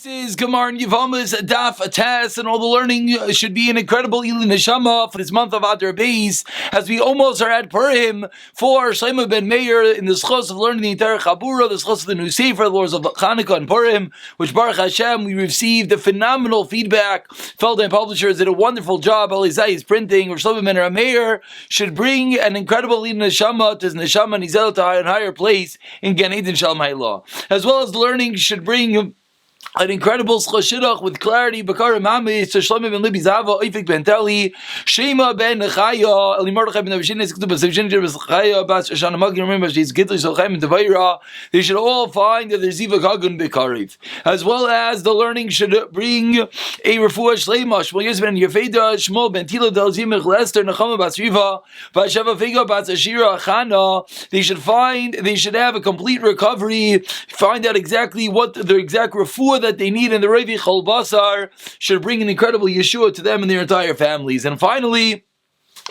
This is Gemara and Yevamos, Daf, Tes, and all the learning should be an incredible Ili Neshama for this month of Adar Beis, as we almost are at Purim for Shlomo ben Meir in the schos of learning the entire Chabura, the schos of the new Sefer, the Lords of Chanukah and Purim, which Baruch Hashem, we received the phenomenal feedback. Feldheim Publishers did a wonderful job. Elizai is printing, or Shlomo ben Meir should bring an incredible Ili Neshama to his Neshama Nizel to a higher place in Gan Eden Shalom Haylah. As well as the learning should bring an incredible schashidach with clarity. Bakar Mamis to Shlomo ben Libi Zava, Oifik ben Teli, Shema ben Chaya, Eli Mordechai ben Avshin, Eskutub ben Chaya, Bas Shana Magin, remember she's Gitli Shalchaim and Tavaira. They should all find that there's Ziva Gagun Bekarif. As well as the learning should bring a refuah Shlema, Shmuel Yosef ben Yefeda, Shmuel ben Tila del Zimich Lester, Nechama Bas Riva, Bas Sheva Figa Bas Ashira Chana. They should have a complete recovery, find out exactly what the exact refuah that they need, and the Revi Chol Basar should bring an incredible Yeshua to them and their entire families. And finally,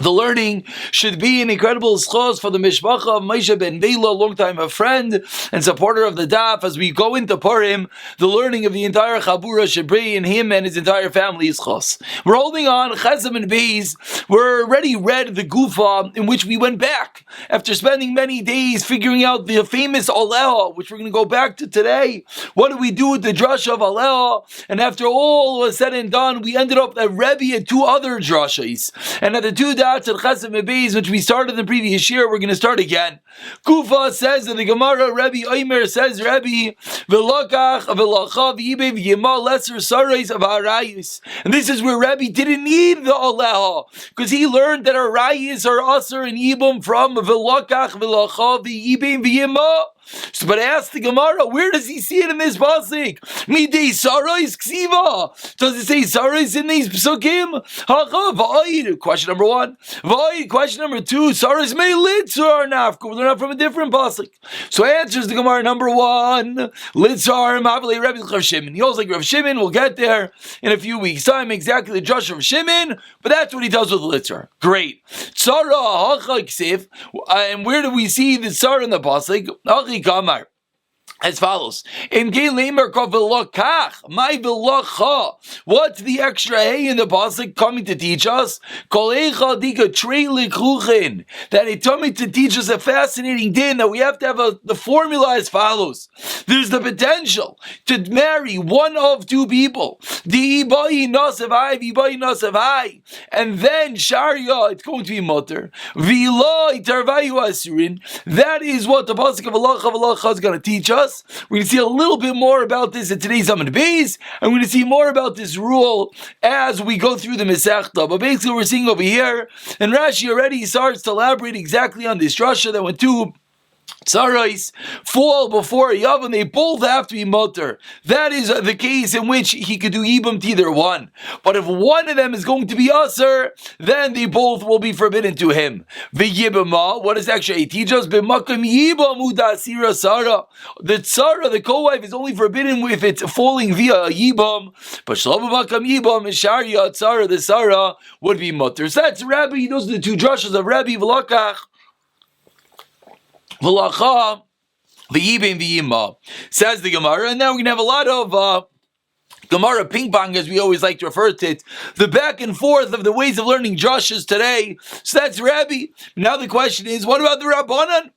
the learning should be an incredible schos for the Mishpacha of Moshe ben Beila, long time a friend and supporter of the Daf. As we go into Purim, the learning of the entire Chabura should bring in him and his entire family schos. We're holding on Chesem and Beis. We're already read the Gufa, in which we went back after spending many days figuring out the famous Aleha, which we're going to go back to today. What do we do with the drasha of Aleha? And after all was said and done, we ended up that Rebbe had two other drashas, and at the two at Chesem and Beis, which we started in the previous year, we're going to start again. Kufa says that the Gemara, Rebbe Omer says, Rebbe, V'lokach, V'lachav, Yibe, V'yema, lesser sarais of Arayis. And this is where Rebbe didn't need the Aleha, because he learned that Arayis are Aser and Yibum from V'lokach, V'lachav, Yibe, V'yema. So, but I asked the Gemara, where does he see it in this pasuk? Midei sarais ksiva. Does it say sarais in these psukim? Question number one. Question number two. Sarais may litzar nafku. They're not from a different pasuk. So answers the Gemara number one. Litzar mavli Rebbe Rav Shimon. He also like Rav Shimon. We'll get there in a few weeks' time. Exactly the Josh of Shimon, but that's what he does with litzar. Great. Tzara hacha ksiv. And where do we see the tzara in the pasuk? Kamar, as follows: in Geilemer Kovelokach, my Velocha. What's the extra hey in the pasuk coming to teach us? Kolecha dika trei likruchin. That it told me to teach us a fascinating din that we have to have the formula as follows. There's the potential to marry one of two people. The ibai nasavai, ibai nasavai, and then sharia. It's going to be mutter. Vila itarvayu asurin. That is what the pasuk of Velocha is going to teach us. We're going to see a little bit more about this in today's Amud Beis, and we're going to see more about this rule as we go through the Masechta. But basically, we're seeing over here, and Rashi already starts to elaborate exactly on this drasha that went to Tzarais fall before a Yavam, they both have to be mutter. That is the case in which he could do Yibam to either one. But if one of them is going to be Aser, then they both will be forbidden to him. V'yibama, what does actually teach us? B'makam Yibam udasira Sara. The Tzara, the co-wife, is only forbidden if it's falling via a Yibam. But Shalom Makam Yibam and Sharia Tzara, the Sara, would be mutter. So that's Rabbi, those are the two drashas of Rabbi V'lakach. V'lacha v'yibim v'yima, says the Gemara, and now we're going to have a lot of Gemara ping pong, as we always like to refer to it, the back and forth of the ways of learning drashas today. So that's Rabbi. Now the question is, what about the Rabbanan?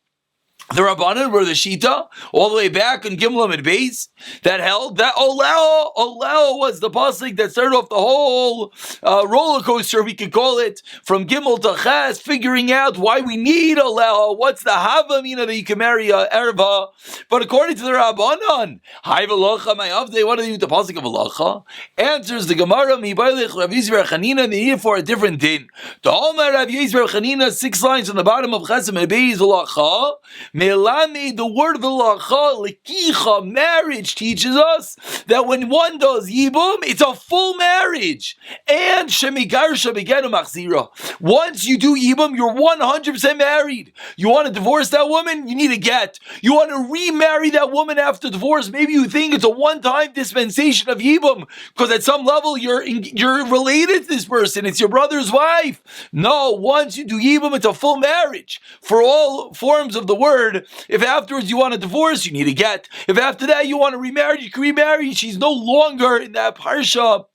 The Rabbanan were the Shita, all the way back in Gimel and Beis, that held that Oleo was the pasuk that started off the whole roller coaster, we could call it, from Gimel to Ches, figuring out why we need Oleo, what's the Havamina that you can marry a Erva. But according to the Rabbanan, Hai V'locha my Avdei, what do they do with the pasuk of V'locha? Answers the Gemara, Mibailech Rav Yisrael Chanina, they need it for a different din. The Omer Rav Yisrael Chanina, 6 lines on the bottom of Chesem and Beis, V'locha. Melami, the word V'lacha, Lekicha, marriage, teaches us that when one does Yibum, it's a full marriage. And Shemigar Shemigenu Machzira. Once you do Yibum, you're 100% married. You want to divorce that woman? You need a get. You want to remarry that woman after divorce? Maybe you think it's a one-time dispensation of Yibum, because at some level you're related to this person. It's your brother's wife. No, once you do Yibum, it's a full marriage. For all forms of the word, word. If afterwards you want a divorce, you need a get. If after that you want to remarry, you can remarry. She's no longer in that parsha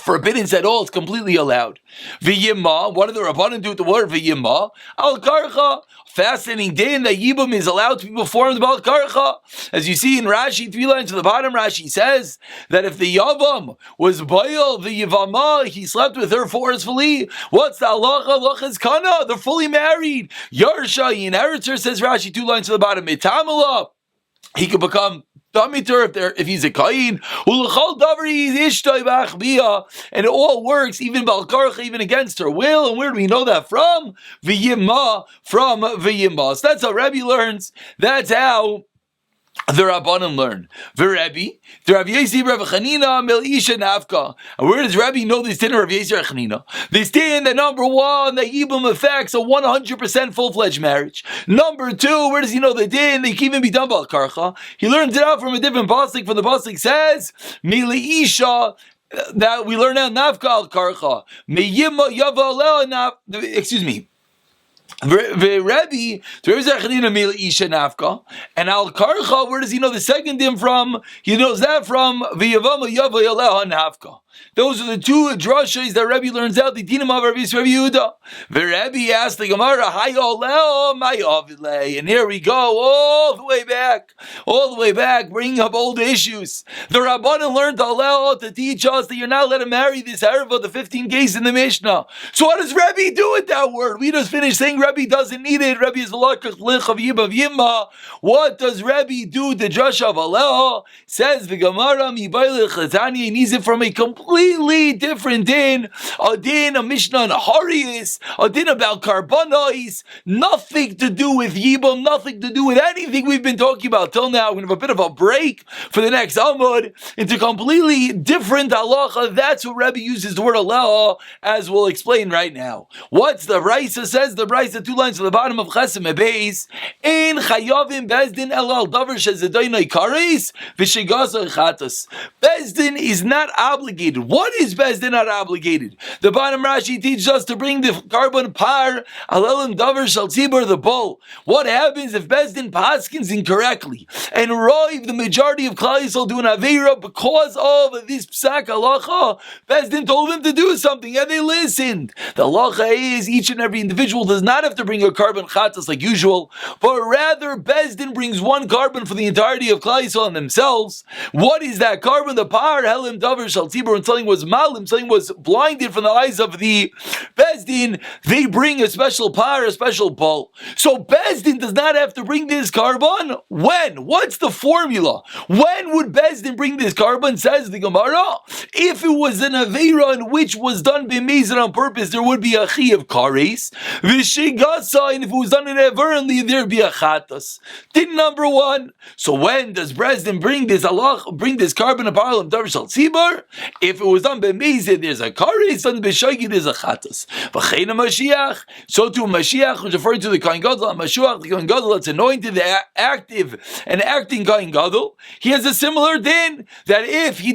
forbidden at all. It's completely allowed. V'yimma, what do the Rabbanan do with the word v'yimma? Al karcha, fascinating din that Yibum is allowed to be performed about karcha. As you see in Rashi, 3 lines to the bottom, Rashi says that if the Yavam was boil the Yevama, he slept with her forcefully. What's the halacha? Halacha is kana. They're fully married. Yarsha, he inherits her, says Rashi, 2 lines to the bottom. Mitamala, he could become if he's a kain, and it all works, even balkarcha, even against her will. And where do we know that from? V'yimma, from v'yimma. So that's how Rebbe learns. That's how the Rabbanim learn. The Rabbi Yossi Rav Chanina Mil Isha Nafka. And where does Rabbi know this din of Rav Yossi Rav Chanina? This din that number one, that Yibum affects a 100% full-fledged marriage. Number two, where does he know the din that can even be done by karcha? He learns it out from a different pasuk. From the pasuk says Mil Isha. That we learn out Nafka al karcha. Meyimma Yava Naf. Excuse me. Rebbe, and Al Karcha, where does he know the second dim from? He knows that from V'yavama Yava Yaleha Nafka. Those are the two drashas that Rebbe learns out. The dinim of Rabbi Yehuda. The Rebbe asked the Gemara, and here we go, all the way back, bringing up old issues. The Rabbanan learned to teach us that you're not allowed to marry this Arava, the 15 cases in the Mishnah. So what does Rebbe do with that word? We just finished saying Rebbe doesn't need it. Rebbe is v'lakach lich of yimma. What does Rebbe do? The drasha of Aleha says the Gemara mibaylich chetani. He needs it from a completely different din, a Mishnah and a Harius, a din about karbanos, nothing to do with Yibam, nothing to do with anything we've been talking about till now. We're going to have a bit of a break for the next Amud into completely different halacha. That's what Rebbe uses the word Aleha, as we'll explain right now. What's the Raisa says? The Raisa, 2 lines to the bottom of Chesem Beis, Ein chayavim bezdin elal davar shezedaynai kares v'shegasa chatas. Bezdin is not obligated. What is Bezdin not obligated? The bottom Rashi teaches us to bring the carbon par alelim davar shal tzibur, the bull. What happens if Bezdin paskins incorrectly and Roiv, the majority of Klal Yisrael, do an avera because of this psak halacha? Bezdin told them to do something and they listened. The halacha is each and every individual does not have to bring a carbon chatas like usual, but rather Bezdin brings one carbon for the entirety of Klal Yisrael and themselves. What is that carbon? The par helim davar shal tzibur. When something was malim, something was blinded from the eyes of the Bezdin, they bring a special par, a special bull. So Bezdin does not have to bring this carbon. When? What's the formula? When would Bezdin bring this carbon? Says the Gemara. If it was an aveira in which was done b'mezid on purpose, there would be a chi of kares. V'shigasa, and if it was done inadvertently, there'd be a chatas. Din number one. So when does Bezdin bring this carbon of paralim davar shal tzibur? If it was done b'mezid, there's a kares. Done b'shagi, there's a chatas. V'chein Mashiach. So too Mashiach, which referring to the Kohen Gadol, Mashiach, the Kohen Gadol that's anointed, the active and acting Kohen Gadol, he has a similar din that if he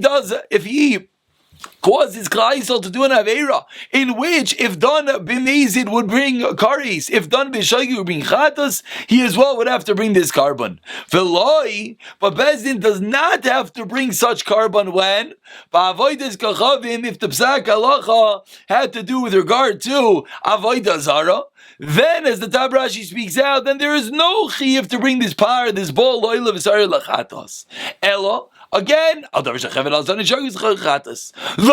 causes Klal Yisrael to do an aveira, in which, if done b'mezid, would bring kares, if done b'shagi would bring chatas, he as well would have to bring this carbon. V'loi, but Bezdin does not have to bring such carbon when ba'avodas kachavim, if the psak halacha had to do with regard to avodah zara. Then, as the Tab Rashi speaks out, then there is no chiyuv to bring this par, this bowl, lo'ila v'sari lachatas. Elo, again,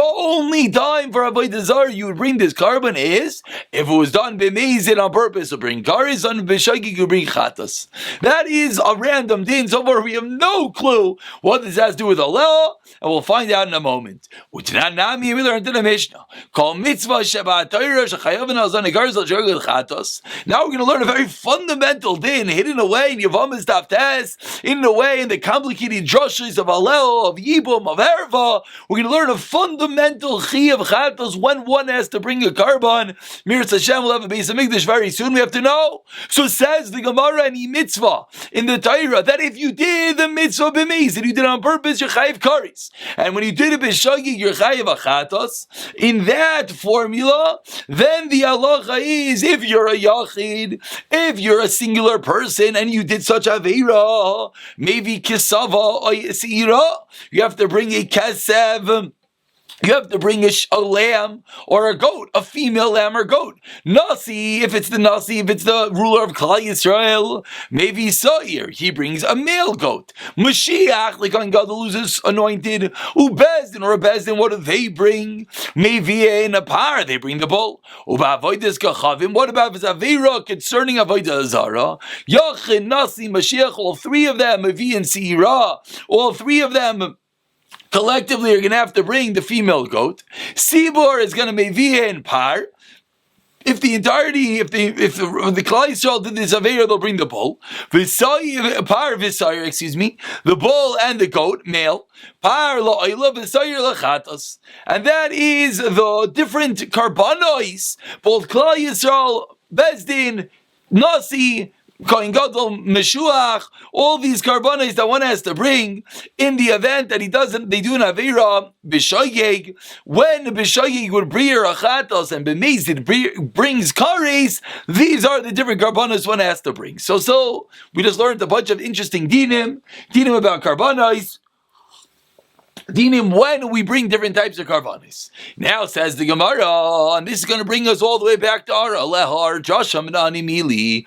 the only time for avodah zarah you would bring this carbon is if it was done b'mezid on purpose to bring kares, on b'shagi you bring chatas. That is a random din. So far, we have no clue what this has to do with Allah, and we'll find out in a moment. Which now we learned in the Mishnah. Call mitzvah Shabbat Torah shechayav al zan kares al shagul chatas. Now we're going to learn a very fundamental din hidden away in Yevamos Daf Tes, hidden away in the complicated drashos of Allah. Aleho, of Yibum, of Erva. We're going to learn a fundamental Chi of Chatos when one has to bring a carbon. Miras Hashem will have a Beis HaMikdash very soon. We have to know. So says the Gemara and mitzvah in the Torah that if you did the mitzvah b'meiz, you did it on purpose, you're chayiv karis. And when you did it b'shagig, you're chayiv achatos. In that formula, then the halacha is if you're a yachid, if you're a singular person and you did such aveira, maybe kisava or yisira, you have to bring a kasev. You have to bring a lamb or a goat, a female lamb or goat. Nasi, if it's the Nasi, if it's the ruler of Klal Yisrael, maybe Sa'ir, he brings a male goat. Mashiach, like on God loses anointed, Ubezdin or a Bezdin, what do they bring? Maybe in a par, they bring the bull. Uba'avoides kachavim, what about if it's Avera concerning Avodah Zara? Yachin, Nasi, Mashiach, all three of them, Mavi and Seirah, all three of them, collectively, you're going to have to bring the female goat. Sibor is going to be via in par. If the entirety, if the Klal Yisrael did this Aveira, they'll bring the bull. Par Visayir, excuse me, the bull and the goat, male. Par la'oila Visayir lachatos. And that is the different karbanos, both Klal Yisrael, Bezdin, Nasi, Kohen Gadol, Meshuach, all these karbanos that one has to bring in the event that they do an Avera, B'shayeg, when B'shayeg would bring Achatos and B'mezid brings Kares, these are the different karbanos one has to bring. So we just learned a bunch of interesting dinim about karbanos. Dinim when we bring different types of karbanis. Now says the Gemara, and this is going to bring us all the way back to our Alehar, Josham and Animili.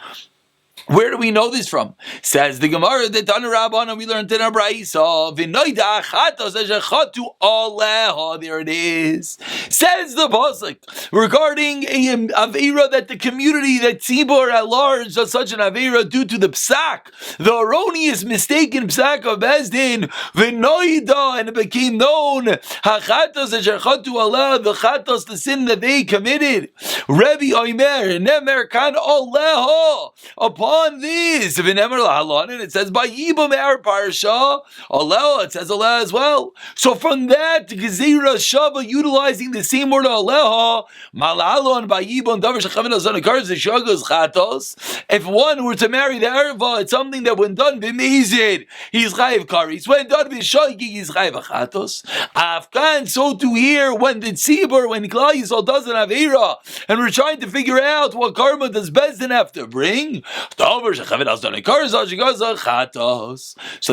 Where do we know this from? Says the Gemara, the Tana Rabbana, we learned in our Braisa, V'noida achatos eshachatu aleha, there it is. Says the Pasuk, regarding a Aveira that the community, that Tzibor at large, does such an Aveira due to the Psak, the erroneous mistaken Psak of Bezdin, V'noida, and it became known, achatos eshachatu aleha, the chatos, the sin that they committed. Rebbe Omer, Nemer kan aleha, upon this, and it says by Yibam our parsha, Allah, it says Allah as well. So from that, Gezira Shava utilizing the same word Allah, Malalon by Yibam Davar Shachavin Azan Akars Shagos Chatos. If one were to marry the Erva, it's something that when done b'mezid, he's chayiv karis. When done b'shagig, he's chayiv achatos. Afghan, so to here when the tzibur, when Klal Yisrael does an avera, and we're trying to figure out what karma does Bezdin have to bring. So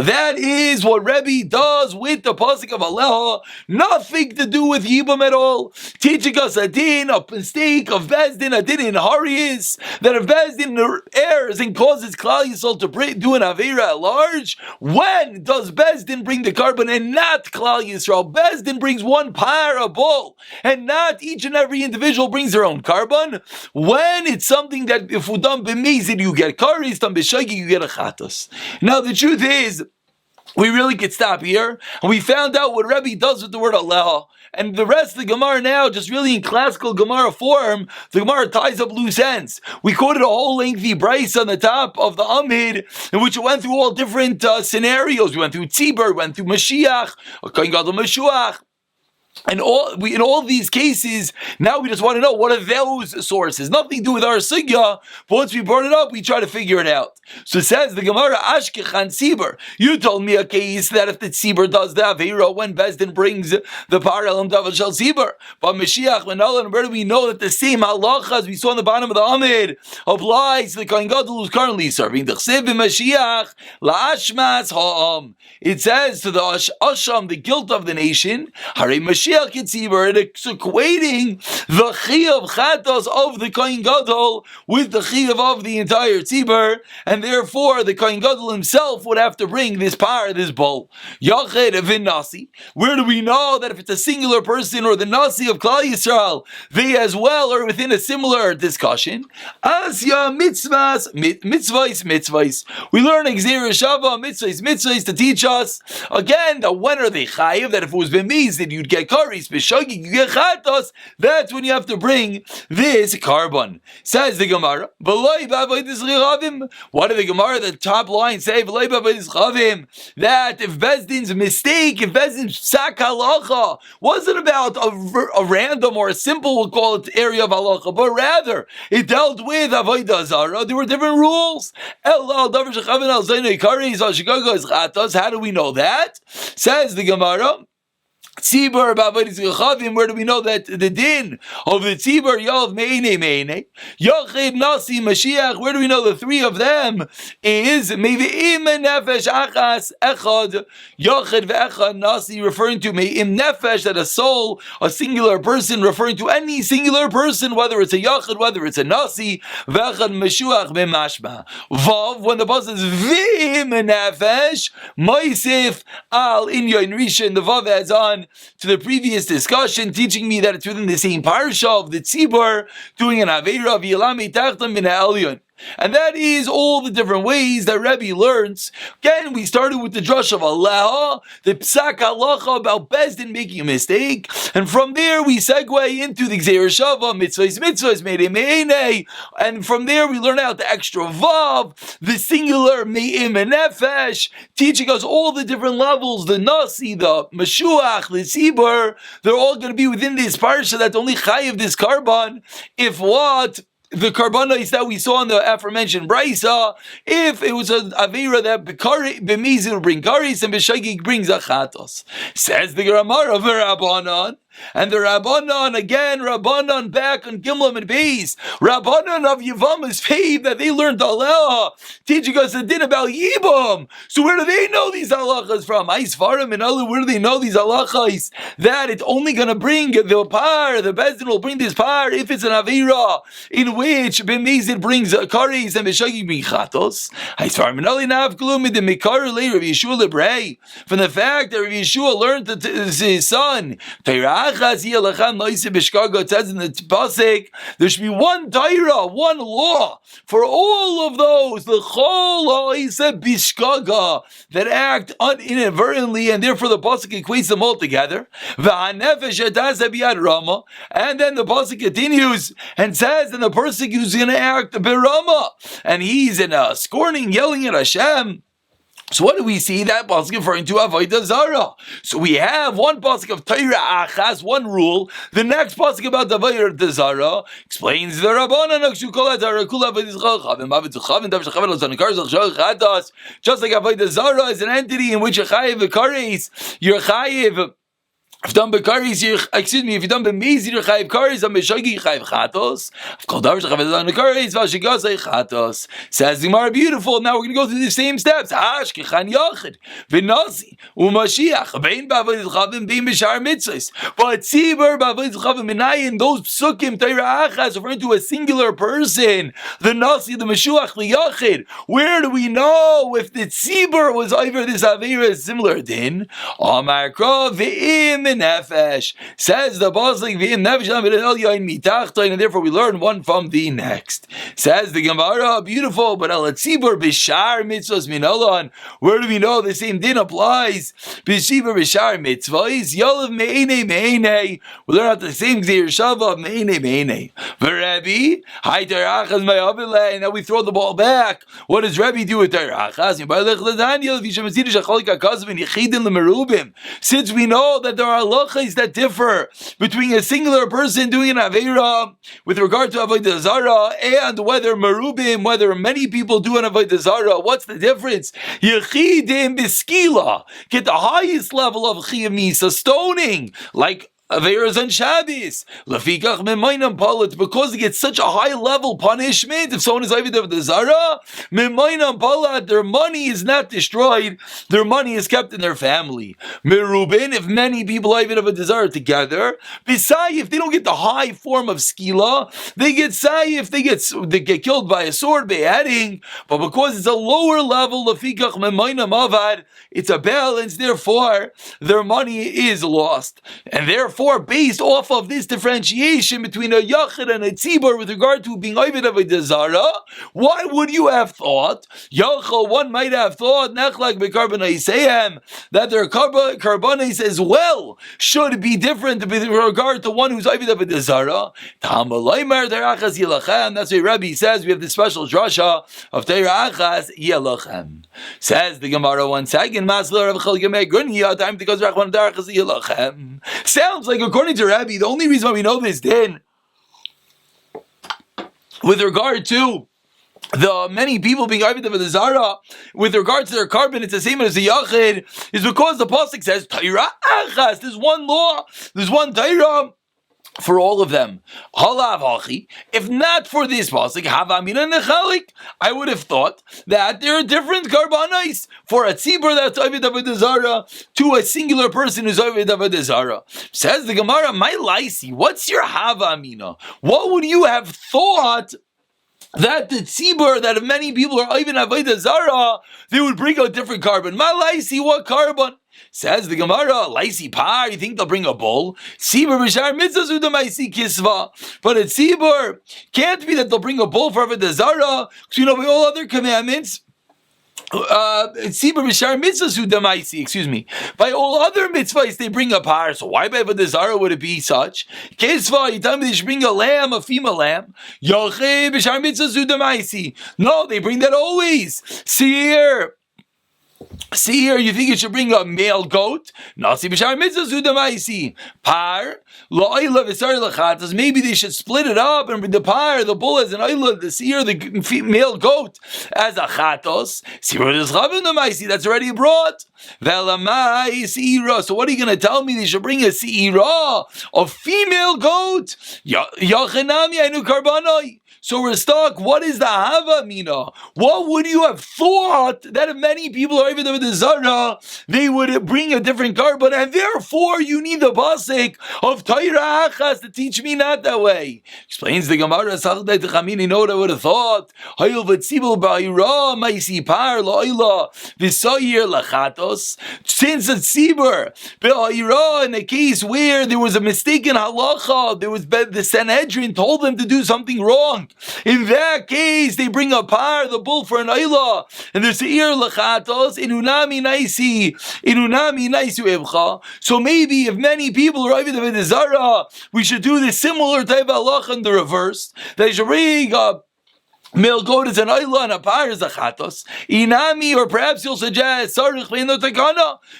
that is what Rebbe does with the pasuk of Aleha, nothing to do with Yibam at all. Teaching us a din, a mistake of Bezdin, a din in Harius, that if Bezdin errs and causes Klal Yisrael to do an Avera at large, when does Bezdin bring the carbon and not Klal Yisrael? Bezdin brings one par, a bull, and not each and every individual brings their own carbon. When it's something that if we done b'mezid, you get karis, done b'shagi, you get a chatos. Now the truth is, we really could stop here, and we found out what Rebbe does with the word Allah. And the rest of the Gemara now, just really in classical Gemara form, the Gemara ties up loose ends. We quoted a whole lengthy brace on the top of the Amid, in which it went through all different scenarios. We went through Tzibur, went through Mashiach, Kohen Gadol Meshuach. And in all these cases, now we just want to know what are those sources. Nothing to do with our sugya, but once we brought it up, we try to figure it out. So it says the Gemara, Ashkechan Tzibur. You told me a case that if the Tzibur does the Avera when Bezdin brings the Paralam Davar Shal Tzibur, but Mashiach, when Allah, where do we know that the same halacha as we saw in the bottom of the Amid applies to the Kohen Gadol who's currently serving the Chsev Mashiach La'ashmas Ha'am. It says to the Asham, the guilt of the nation, Harei Mashiach Yitzibur, it's equating the Chiyav Chatos of the Kohen Gadol with the Chiyav of the entire Tzibur, and therefore the Kohen Gadol himself would have to bring this par, this bull. Yached Vin Nasi. Where do we know that if it's a singular person or the Nasi of Klal Yisrael, they as well are within a similar discussion? Asya mitzvahs, mitzvahs. We learn Gzeira Shava, mitzvahs to teach us, again, that when are they chayiv, that if it was b'mezid, you'd get karis, b'shogig you get chatos, that's when you have to bring this carbon. Says the Gemara, what did the Gemara, the top line say? That if Bezdin's mistake, if Bezdin's psak halacha wasn't about a random or a simple, we'll call it, area of halacha, but rather it dealt with avodah zara, there were different rules. How do we know that? Says the Gemara, Tzibur b'avodas rechavim. Where do we know that the din of the tzibur yov me'ene yochid nasi Mashiach? Where do we know the three of them is me'im nefesh achas echad yochid ve'echad nasi, referring to me'im nefesh, that a soul, a singular person, referring to any singular person, whether it's a yochid, whether it's a nasi, ve'echad Mashiach b'mashma. Vav, when the pasuk is v'im nefesh moisif al inyan rishon, the vav adds on to the previous discussion, teaching me that it's within the same parsha of the tzibur doing an aveira of yilami tachtam min ha'elyon. And that is all the different ways that Rebbe learns. Again, we started with the drush of Allah, the psak halacha about Bezdin making a mistake, and from there we segue into the Gzeir Shava, mitzvahs, me'ene, and from there we learn out the extra vav, the singular me'im and nefesh, teaching us all the different levels, the nasi, the mashuach, the tzibur, they're all going to be within this parsha that's only chayiv this carbon, if what? The karbanos that we saw in the aforementioned brisa, if it was an avera that b'mizir would bring karis and b'shagig brings achatos. Says the Gemara of Rabbanon, and the Rabbanon, again, Rabbanon back on Gimel and Beis, Rabbanon of Yevamos fave that they learned Allah, teaching us a din about Yibam. So where do they know these halachas from? Aisfarim and Allah, where do they know these halachas? That it's only going to bring the par, the Bezdin will bring this par if it's an avera in which b'mezid brings karis and b'shagig bring chatos. Aisfarim and Allah nav glum in the mikar lay Rabbi Yeshua lebrei, from the fact that Rabbi Yeshua learned to his son Torah. It says in the pasuk there should be one Torah, one law for all of those the chol bishkaga that act inadvertently, and therefore the pasuk equates them all together. And then the pasuk continues and says, and the person who's going to act berama, and he's in a scorning, yelling at Hashem. So what do we see? That pasuk referring to avodah zara. So we have one pasuk of Torah achas, one rule. The next pasuk about the avodah zara explains the Rabbanan just like avodah zara is an entity in which you're chayiv v'kares, you're chayiv. If done bekaris, if you done b'mezid, you're chayiv karis, and b'shagi chayiv chatos. If kol davar shechav done karis, v'ashigasei chatos. Says the Gemara, beautiful. Now we're going to go through the same steps. Hash kechan yachid v'nasi u'mashiach bein b'avodas chavim bein b'shar mitzvos. But tzibur b'avodas chavim minayin, those psukim Torah achas referring to a singular person. The nasi, the mashuach, the yachid. Where do we know if the tzibur was over this avera similar din? Amar krav ve'im nefesh, says the pasuk v'im nefesh mitachton, and therefore we learn one from the next. Says the Gemara, beautiful, but al tzibur b'shar mitzvos minolon. Where do we know the same din applies? B'shibur b'shar mitzvos yolav me'ene. We learn out the same gzeir shava of me'ene. V'Rebbe hi terachas ma'avilei. And now we throw the ball back. What does Rebbe do with terachas? Since we know that there are halachas that differ between a singular person doing an aveira with regard to avodah zara and whether merubim, whether many people do an avodah zara, what's the difference? Yechidim b'skila, get the highest level of chiyuv misa, stoning, like Averas and Shabbos. Lafikach me'mainam palat, because they get such a high level punishment. If someone is avodah of the zara, me'mainam palat, their money is not destroyed. Their money is kept in their family. Merubin, if many people avodah of the zara together, Bisai, if they don't get the high form of skila, they get sai if they get killed by a sword, beheading. But because it's a lower level, lafikach me'mainam avad, it's a balance. Therefore, their money is lost, and therefore therefore, based off of this differentiation between a Yachid and a Tzibur with regard to being Ovid of a Dezara, why would you have thought, Yachal, one might have thought, Nechlak Bekarbanaisehem, that their Karbanis as well should be different with regard to one who's Ovid of a Dezara? That's why Rabbi says we have this special drasha of Teira Achas Yelachem. Says the Gemara once again, sounds like, according to Rabbi, the only reason why we know this then, with regard to the many people being Ovid of the Zara, with regard to their carbon, it's the same as the Yachid, is because the pasuk says Teira Achas. There's one law, there's one Teira for all of them. If not for this pasuk, I would have thought that there are different karbanos for a tzibur that's Ovid of a Zara to a singular person who's Ovid of a Zara. Says the Gemara, my laisi, what's your hava amina? What would you have thought that the tzibur, that if many people are Ovid of a Zara, they would bring a different carbon? My laisi, what carbon? Says the Gemara, Laisi par, you think they'll bring a bull? Tzibur b'shar mitzvahs udamaisi kisva. But a tzibur can't be that they'll bring a bull for Avodah Zarah, because by all other commandments, tzibur b'shar mitzvahs udamaisi, by all other mitzvahs they bring a par. So why by Avodah Zarah would it be such? Kisva, you tell me they should bring a lamb, a female lamb. Yochei b'shar mitzvahs udamaisi. No, they bring that always. See here, you think you should bring a male goat? Nasi b'shar mitzvah zudamaisi. Par, la'ila v'sar l'chatas. Maybe they should split it up and bring the par, the bull as an oila, the seer, the male goat as a chatos. That's already brought. Velamai seira. So what are you going to tell me? They should bring a seira, a female goat. Yachenami anu karbanoi. So we're stuck. What is the hava mina? What would you have thought that if many people are even with the zara, they would bring a different carbon, and therefore you need the pasuk of Torah Achas to teach me not that way? Explains the Gemara. You know what I would have thought? Since a tzibur in a case where there was a mistaken halacha, there was the Sanhedrin told them to do something wrong. In that case, they bring a par, the bull, for an ayla, and there's seir lachatos inunami naisi ebcha. So maybe if many people are over the zara, we should do this similar type of halacha in the reverse. They should bring a male goat is an oila and a par is a chatos. Inami, or perhaps you'll suggest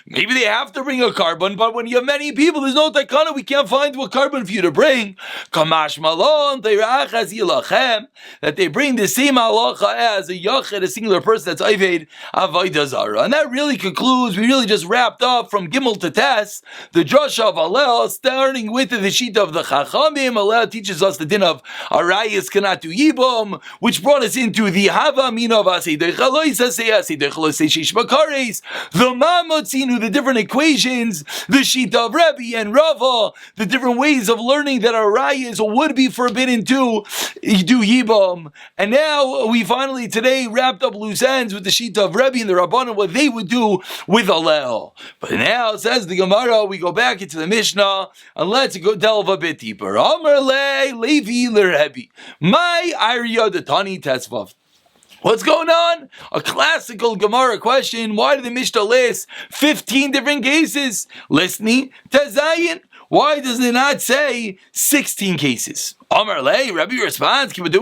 maybe they have to bring a carbon, but when you have many people, there's no takana. We can't find what carbon for you to bring. Kamash malon that they bring the same halacha as a yachid, a singular person that's Ovid Avodah Zarah. And that really concludes. We really just wrapped up from Gimel to Tes the drasha of Hallel, starting with the sheet of the Chachamim. Hallel teaches us the din of Arayis cannot do Yibum, which brought us into the Hava Mina of Asidech Shishmakares, the Mamotzinu, the different equations, the Shita of Rebbe and Rava, the different ways of learning that Arayis would be forbidden to do Yibam. And now we finally today wrapped up loose ends with the Shita of Rebbe and the Rabbanan, what they would do with Hallel. But now, says the Gemara, we go back into the Mishnah and let's go delve a bit deeper. Amar le Levi l'Rebbe, my Arya the Tani Tesvav. What's going on? A classical Gemara question. Why did the Mishnah list 15 different cases? Listening to Zayin. Why does it not say 16 cases? Amar lei, Rabbi responds, Rabbi,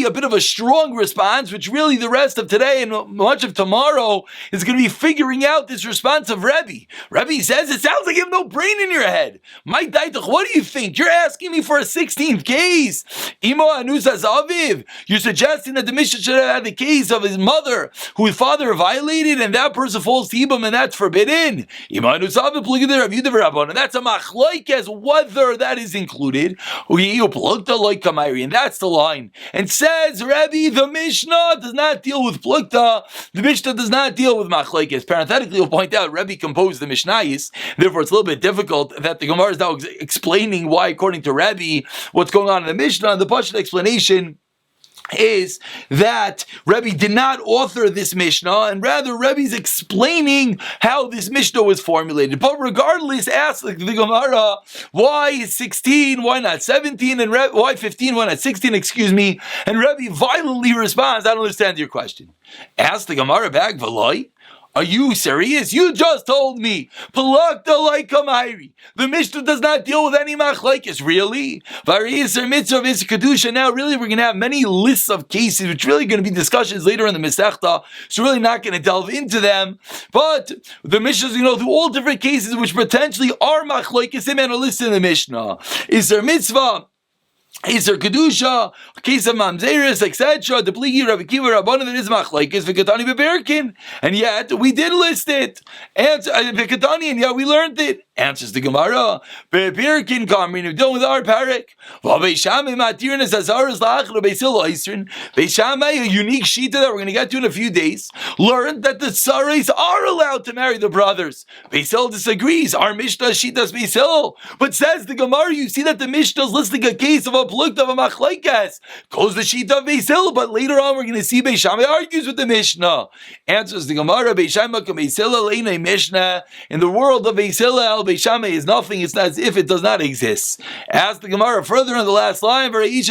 a bit of a strong response, which really the rest of today and much of tomorrow is going to be figuring out this response of Rabbi. Rabbi says, it sounds like you have no brain in your head. My daitach, what do you think? You're asking me for a 16th case. Imo anusas aviv. You're suggesting that the Mishnah should have had the case of his mother, who his father violated, and that person falls to Ibam, and that's forbidden. Imo anusas aviv, look at the Rabbi Yudav, and that's a machlokes whether that is included, and that's the line. And says Rabbi, the Mishnah does not deal with plukta. The Mishnah does not deal with machlokes. Parenthetically, we'll point out Rabbi composed the Mishnayos. Therefore, it's a little bit difficult that the Gemara is now explaining why, according to Rabbi, what's going on in the Mishnah. And the Pashut explanation is that Rebbe did not author this Mishnah, and rather Rebbe's explaining how this Mishnah was formulated. But regardless, ask the Gemara, why 16, why not 17, and why 15, why not 16, and Rebbe violently responds, I don't understand your question. Ask the Gemara back, V'loi, are you serious? You just told me Palakta like Kamairi. The Mishnah does not deal with any machlekes. Really? Now, really, we're going to have many lists of cases, which really going to be discussions later in the Masechta. So, really, not going to delve into them. But the Mishnah is going to go through all different cases which potentially are machlekes. They are listed in the Mishnah. Is there mitzvah? Is there kedusha, case of mamzeris, etc. The pligi Rabbi Kiva Rabbanan that is machlekes v'katani beberkin, and yet we did list it. And v'katani, and yet we learned it. Answers the Gemara. Beberkin kamrin of with our parak. V'beishamei matirin as azaras la'achra beisil oisrin. Beishamei, a unique shita that we're going to get to in a few days, learned that the tsaris are allowed to marry the brothers. Beisil disagrees. Our Mishnah shitas beisil, but says the Gemara. You see that the Mishnah is listing a case of a plukta of a machlekes. Goes the shita of beisil, but later on we're going to see Beishamei argues with the Mishnah. Answers the Gemara. Beishamei k'beisila leina Mishnah. In the world of beisil, Beishamei is nothing. It's as if it does not exist. Ask the Gemara further in the last line. The case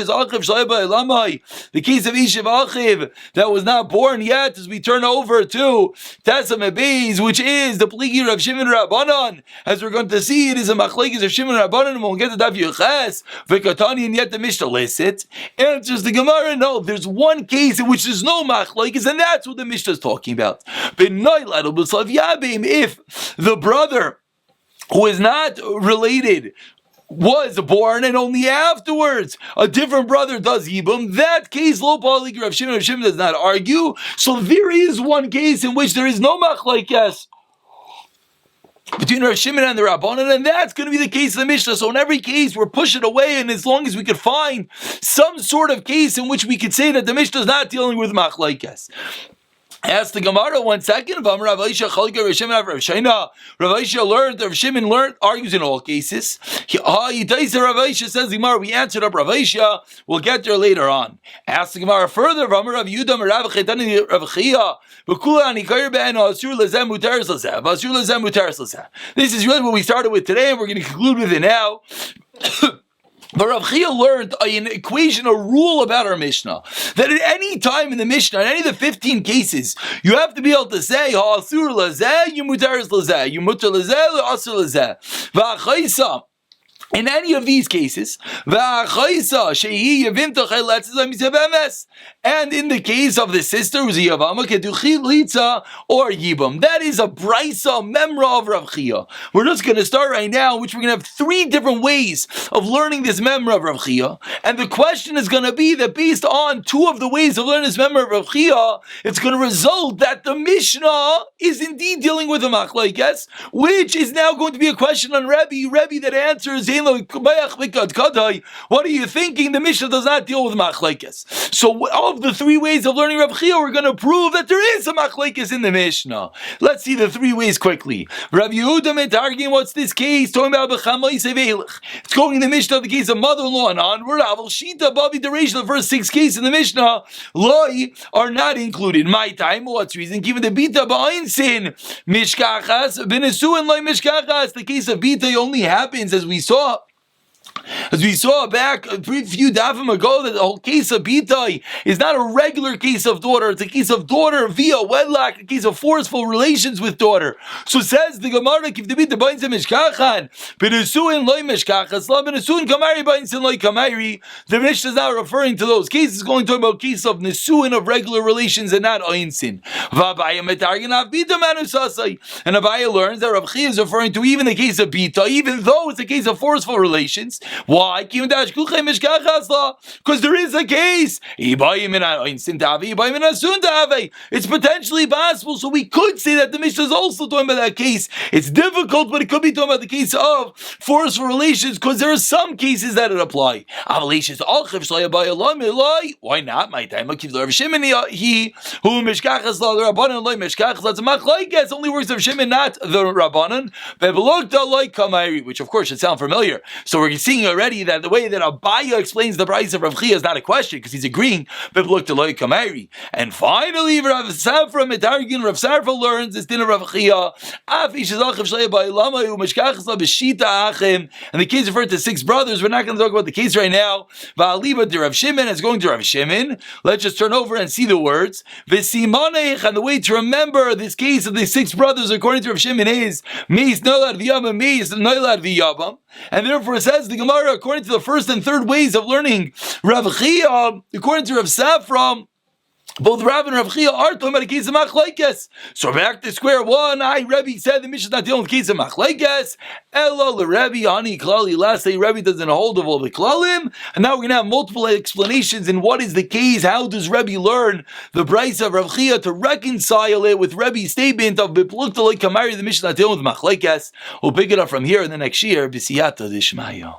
of Ishiv Achiv that was not born yet, as we turn over to Tesam Abiz, which is the pligi of Shimon Rabbanan. As we're going to see, it is a machlekes of Shimon Rabbanan, and we'll get to Daf Yomi v'katani, and yet the Mishnah lists it. Answers the Gemara, no, there's one case in which there's no machlekes, and that's what the Mishnah is talking about. If the brother who is not related was born and only afterwards a different brother does Yibum, that case lo palik Rav Shimon does not argue. So there is one case in which there is no machlekes between Rav Shimon and the Rabbanan, and that's going to be the case of the Mishnah. So in every case, we're pushing away, and as long as we could find some sort of case in which we could say that the Mishnah is not dealing with machlekes. Ask the Gemara 1 second. Rav Aisha learned, Rav Shimon learned, argues in all cases. Rav Aisha says the Gemara, we answered up Rav Aisha. We'll get there later on. Ask the Gemara further. Rav Yudah Rav Chetani Rav Chia. This is really what we started with today, and we're going to conclude with it now. But Rav Chia learned an equation, a rule about our Mishnah, that at any time in the Mishnah, in any of the 15 cases, you have to be able to say, ha'asur lazeh, yumutar lazeh, yumutar lazeh, ha'asur lazeh. V'achaysa. In any of these cases, and in the case of the sister who's a Yevama, or Yibam, that is a brisa memra of Rav Chia. We're just going to start right now, which we're going to have 3 different ways of learning this memra of Rav Chia. And the question is going to be that based on 2 of the ways of learning this memra of Rav Chia, it's going to result that the Mishnah is indeed dealing with a machlekes, which is now going to be a question on Rebbe that answers, what are you thinking? The Mishnah does not deal with machlekes. So of the 3 ways of learning Rav Chia, we're going to prove that there is a machlekes in the Mishnah. Let's see the 3 ways quickly. Rav Yehuda Metargin, what's this case? Talking about it's going in the Mishnah of the case of mother-in-law and onward. Shita Bavi duration, the first 6 cases in the Mishnah, Loi are not included. My time, what's reason? Given the Bita Ba'insin, Mishkachas, Benesu and Loi Mishkachas, the case of Bita only happens, as we saw back a few dafim ago, that the whole case of bitai is not a regular case of daughter. It's a case of daughter via wedlock, a case of forceful relations with daughter. So says the Gemara, if the bita b'insin mishkachan, b'nesuin loy mishkachas, la b'nesuin kamari b'insin loy kamari. The Mishnah is not referring to those cases. It's going to talk about case of nesuin, of regular relations, and not oinsin. V'abaya metargin av bita manusasai. And Abaya learns that Rav Chia is referring to even the case of bita, even though it's a case of forceful relations. Why? Because there is a case. It's potentially possible, so we could say that the Mishnah is also talking about that case. It's difficult, but it could be talking about the case of forceful relations, because there are some cases that it apply. Why not? My time only works of Shimon, not the Rabbanan. Which of course should sound familiar. So we're seeing feeling already that the way that Abaya explains the price of Rav Chia is not a question because he's agreeing. And finally, Rav Safra Metargin Rav Safra learns this din of Rav Chia. And the case referred to 6 brothers. We're not going to talk about the case right now. Va'aliba de Rav Shimon is going to Rav Shimon. Let's just turn over and see the words. V'simanech, and the way to remember this case of the 6 brothers according to Rav Shimon is Meis Noilad V'Yabam, Meis Noilad V'Yabam. And therefore it says the Gemara, according to the first and third ways of learning Rav Chia, according to Rav Safra, both Rav and Rav Chia are talking about a case of machlekes. So back to square one. Rebbe said the Mishnah is not dealing with case of machlekes. Elo Rebbe ani klali. Last day Rebbe doesn't hold of all the klalim. And now we're going to have multiple explanations in what is the case. How does Rebbe learn the brayso of Rav Chia to reconcile it with Rebbe's statement of beplukta like kamari? The Mishnah is not dealing with machlekes. We'll pick it up from here in the next year. B'siyata d'ishmayo.